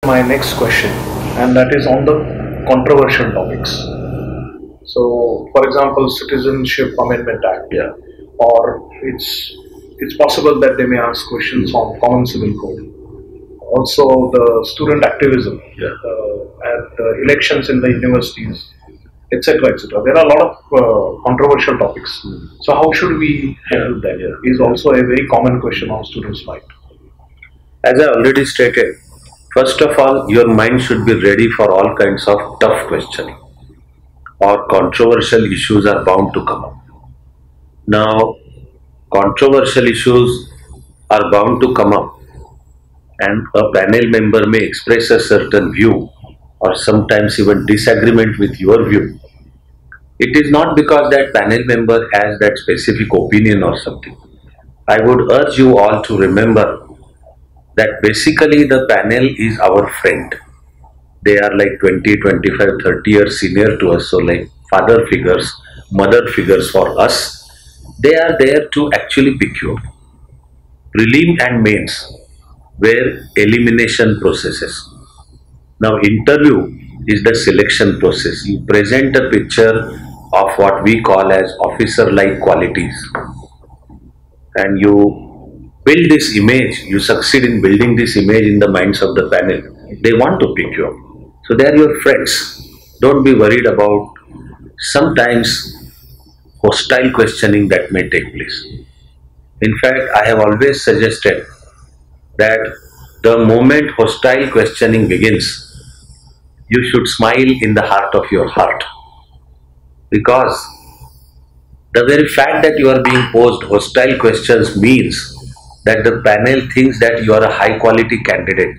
My next question, and that is on the controversial topics. So, for example, Citizenship Amendment Act, Yeah. or it's possible that they may ask questions on Common Civil Code. Also, the student activism Yeah. at the elections in the universities, etc., etc. There are a lot of controversial topics. So, how should we handle that? Is also a very common question on students' mind. As I already stated, first of all, your mind should be ready for all kinds of tough questioning or controversial issues are bound to come up. Now, controversial issues are bound to come up, and a panel member may express a certain view or sometimes even disagreement with your view. It is not because that panel member has that specific opinion or something. I would urge you all to remember that basically the panel is our friend. They are like 20, 25, 30 years senior to us, so like father figures, mother figures for us. They are there to actually pick you up. Prelim and mains were elimination processes. Now interview is the selection process. You present a picture of what we call as officer-like qualities, and you build this image, you succeed in building this image in the minds of the panel. They want to pick you up. So they are your friends. Don't be worried about sometimes hostile questioning that may take place. In fact, I have always suggested that the moment hostile questioning begins, you should smile in the heart of your heart. Because the very fact that you are being posed hostile questions means that the panel thinks that you are a high quality candidate.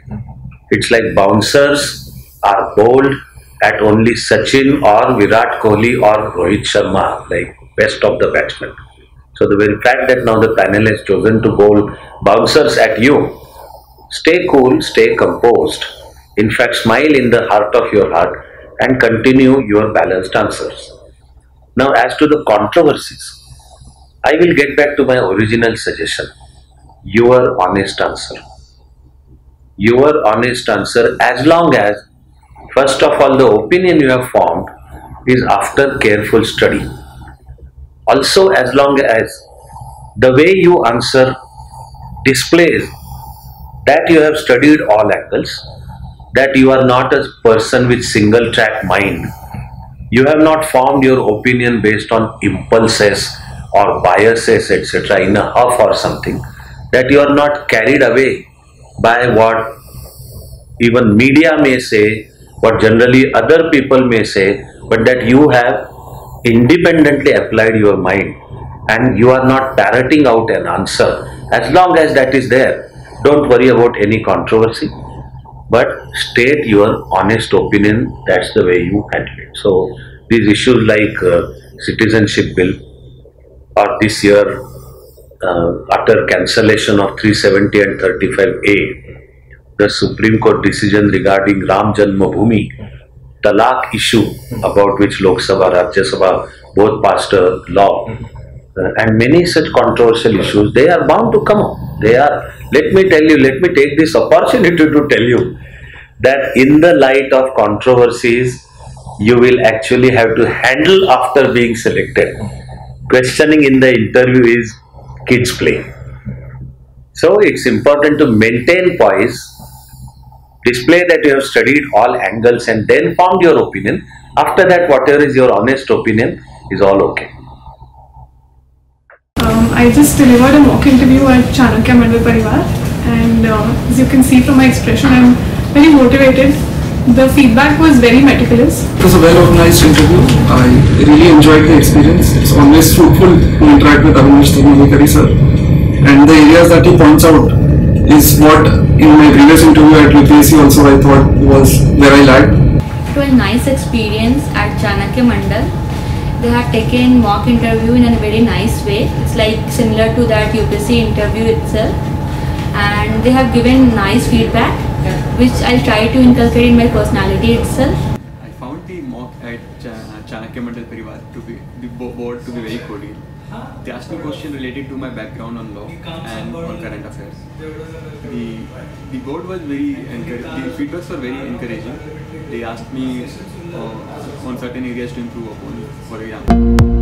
It's like bouncers are bowled at only Sachin or Virat Kohli or Rohit Sharma, like best of the batsmen. So the very fact that now the panel has chosen to bowl bouncers at you, stay cool, stay composed. In fact, smile in the heart of your heart and continue your balanced answers. Now, as to the controversies, I will get back to my original suggestion. Your honest answer. Your honest answer, as long as, first of all, the opinion you have formed is after careful study. Also, as long as the way you answer displays that you have studied all angles, that you are not a person with single track mind. You have not formed your opinion based on impulses or biases, etc., in a huff or something. That you are not carried away by what even media may say, what generally other people may say, but that you have independently applied your mind and you are not parroting out an answer. As long as that is there, don't worry about any controversy, but state your honest opinion. That's the way you handle it. So these issues like citizenship bill, or this year after cancellation of 370 and 35A, the Supreme Court decision regarding Ram Janmabhoomi, talaq issue about which Lok Sabha, Rajya Sabha both passed a law, and many such controversial issues, they are bound to come up. They are, let me tell you, let me take this opportunity to tell you that in the light of controversies, you will actually have to handle after being selected. Questioning in the interview is kids play. So it's important to maintain poise, display that you have studied all angles and then formed your opinion. After that, whatever is your honest opinion is all okay. I just delivered a mock interview at Chanakya Mandal Parivar, and as you can see from my expression, I'm very motivated. The feedback was very meticulous. It was a well-organized interview. I really enjoyed the experience. It's always fruitful to interact with Avinash Dhanwekari sir. And the areas that he points out is what in my previous interview at UPSC also I thought was where I lagged. It was a nice experience at Chanakya Mandal. They have taken mock interview in a very nice way. It's like similar to that UPSC interview itself. And they have given nice feedback, which I'll try to inculcate in my personality itself. I found the mock at Chanakya Mandal Parivar to be the board to be very cordial. They asked me a question related to my background on law and on current affairs. The board was very the feedbacks were very encouraging. They asked me on certain areas to improve upon, for example.